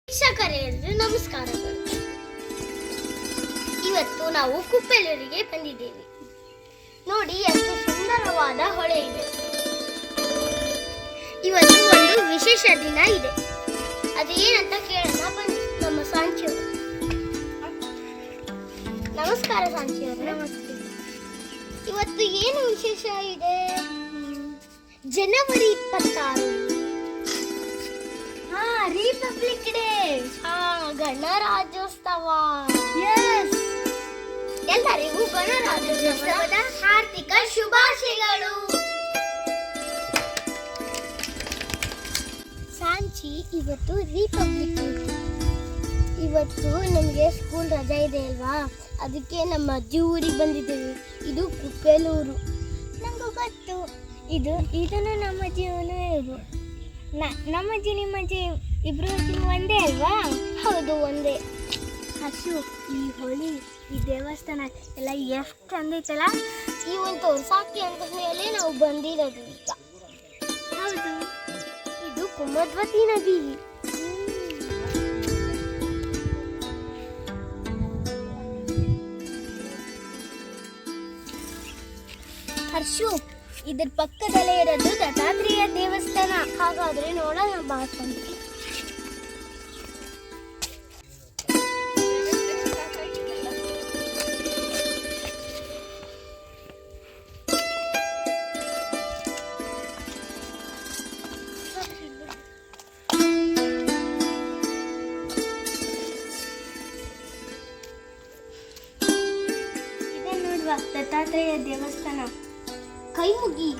ವೀಕ್ಷಕರೆಲ್ಲರಿಗೂ ನಮಸ್ಕಾರಗಳು. ಇವತ್ತು ನಾವು ಕುಪ್ಪೆಲೂರಿಗೆ ಬಂದಿದ್ದೇವೆ. ನೋಡಿ ಎಷ್ಟು ಸುಂದರವಾದ ಹೊಳೆ ಇದೆ. ಇವತ್ತು ಒಂದು ವಿಶೇಷ ದಿನ ಇದೆ. ಅದೇನಂತ ಕೇಳೋಣ ಬನ್ನಿ. ನಮ್ಮ ಸಾಂಚಿಯವರು. ನಮಸ್ಕಾರ ಸಾಂಚಿಯವರು. ನಮಸ್ತೆ. ಇವತ್ತು ಏನು ವಿಶೇಷ ಇದೆ? ಜನವರಿ 26 ರಿಪಬ್ಲಿಕ್ ಡೇ. ಗಣರಾಜ್ಯೋತ್ಸವ. ಎಲ್ಲರಿಗೂ ಗಣರಾಜ್ಯೋತ್ಸವದ ಹಾರ್ದಿಕ ಶುಭಾಶಯಗಳು. ಸಾಂಚಿ, ಇವತ್ತು ರಿಪಬ್ಲಿಕ್ ಡೇ. ಇವತ್ತು ನಮಗೆ ಸ್ಕೂಲ್ ರಜೆ ಇದೆ ಅಲ್ವಾ, ಅದಕ್ಕೆ ನಮ್ಮ ಅಜ್ಜಿ ಊರಿಗೆ ಬಂದಿದ್ದೇವೆ. ಇದು ಕುಪ್ಪೆಲೂರು. ನಂಗೂ ಗೊತ್ತು, ಇದನ್ನು ನಮ್ಮ ಅಜ್ಜಿಯವನು ಇರು. ನಮ್ಮ ಅಜ್ಜಿ ನಿಮ್ಮ ಅಜ್ಜಿ ಇಬ್ರು ಒಂದೇ ಅಲ್ವಾ? ಹೌದು, ಒಂದೇ. ಹಸು, ಈ ಹೊಳಿ, ಈ ದೇವಸ್ಥಾನ ಎಲ್ಲ ಎಷ್ಟು ಚಂದೈತಲ್ಲ. ಈ ಒಂದು ತೋರ್ಸಾಕಿ ಅಂತ ಹೇಳಿ ನಾವು ಬಂದಿರೋದು ಈಗ. ಹೌದು, ಇದು ಕುಮದ್ವತಿ ನದಿ. ಹರ್ಷು, ಇದ್ರ ಪಕ್ಕದಲ್ಲೇ ಇರೋದು ದತ್ತಾತ್ರೇಯ ದೇವಸ್ಥಾನ. ಹಾಗಾದ್ರೆ ನೋಡೋಣ ಬಾ ಸ್ವಾಮಿ. ಇದೇ ನೋಡುವ ದತ್ತಾತ್ರೇಯ ದೇವಸ್ಥಾನ. ಕೈ ಮುಗಿ.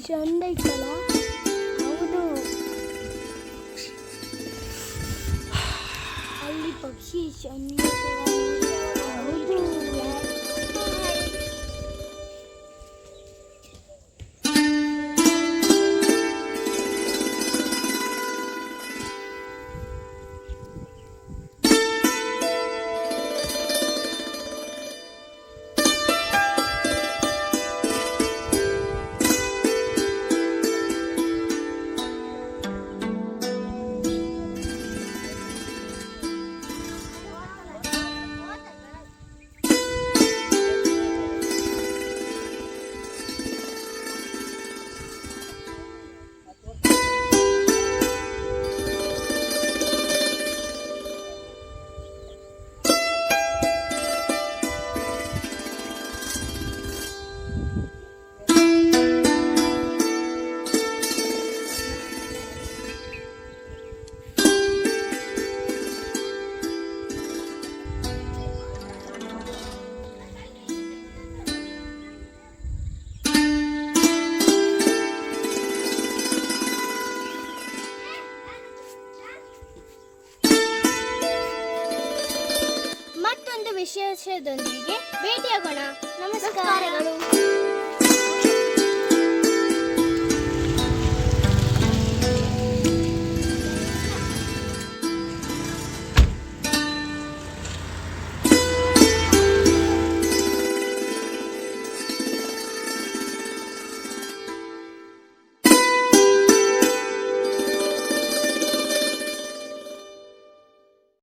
ಚಂದ ಐತಲ್ಲ. ಹೌದು, ಅಲ್ಲಿ ಪಕ್ಷಿ ಚಂದ. ಹೌದು, ವಿಶೇಷದೊಂದಿಗೆ ಭೇಟಿಯಾಗೋಣ. ನಮಸ್ಕಾರಗಳು.